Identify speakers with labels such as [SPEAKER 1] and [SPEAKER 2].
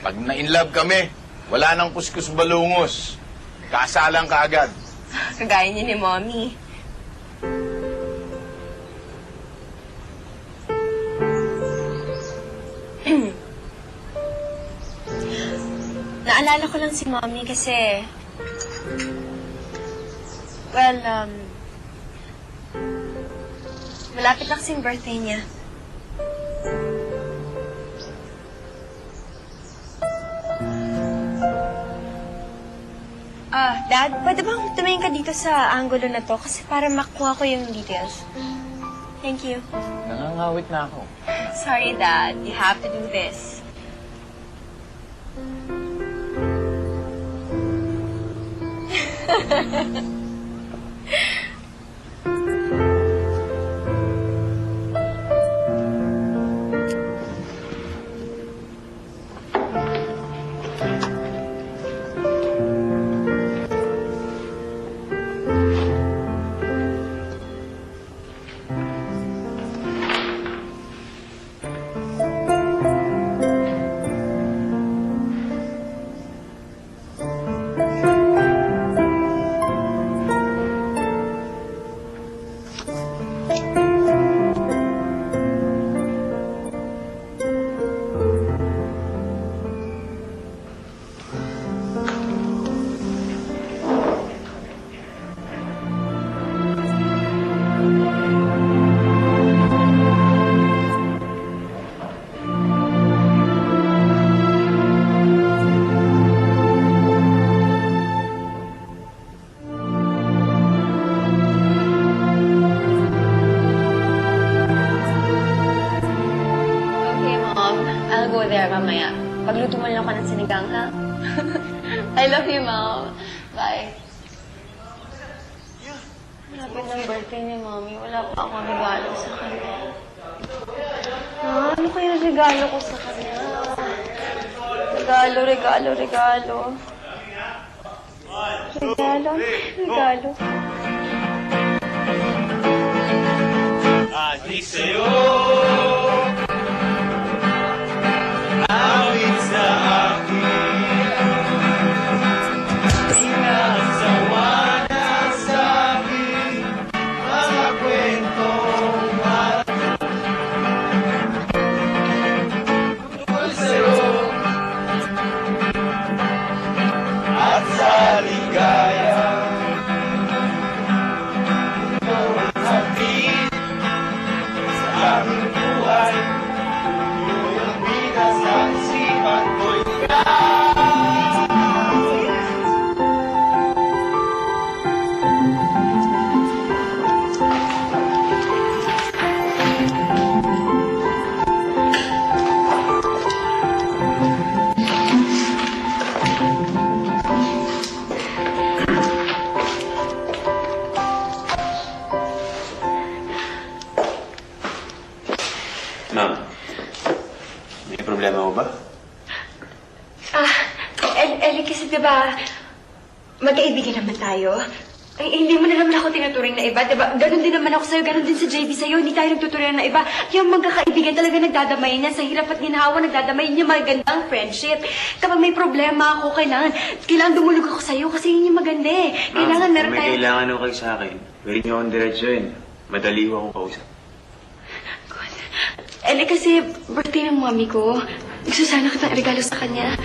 [SPEAKER 1] Pag na-inlove kami, wala nang kuskus balungos. Kasalang ka agad.
[SPEAKER 2] Kagaya niya ni Mommy. Naalala ko lang si Mommy kasi... Well, malapit na kasing birthday niya. Dad, pwede bang tumingin ka dito sa angulo na to? Kasi para makuha ko yung details. Thank you.
[SPEAKER 1] Nangangawit na ako.
[SPEAKER 2] Sorry, Dad. You have to do this. I'll go there mamaya. Pagluto mo lang ako ng sinigang, ha? I love you, Mom. Bye. Malapit ng birthday ni Mommy. Wala pa akong regalo sa kanya. Ano kaya regalo ko sa kanya? Regalo. Regalo.
[SPEAKER 3] Adik sa'yo, awit sa akin, inasawa na sa'kin, mga kwentong tungkol sa'yo, at sa ligaya. Aking buhay, yung bigas ng sipat ko'y Ma'am, may problema mo ba?
[SPEAKER 2] Ellie, kasi diba, magkaibigan naman tayo. Ay, hindi mo na naman ako tinuturing na iba, diba? Ganon din naman ako sa'yo, ganon din sa JB sa'yo. Hindi tayo nagtuturing na iba. Yung magkakaibigan talaga nagdadamay niya. Sa hirap at ginhawa, nagdadamay niya. Magandang friendship. Kapag may problema ako, kailangan dumulog ako sa'yo kasi yun yung maganda eh. Kailangan
[SPEAKER 3] Ma'am,
[SPEAKER 2] meron
[SPEAKER 3] kung
[SPEAKER 2] tayo...
[SPEAKER 3] may kailangan mo kayo sa akin, pwede niyo akong diretsyoin. Madali ko akong kausap.
[SPEAKER 2] Ellie, kasi birthday ng mami ko. Gusto sana kitang regalo sa kanya.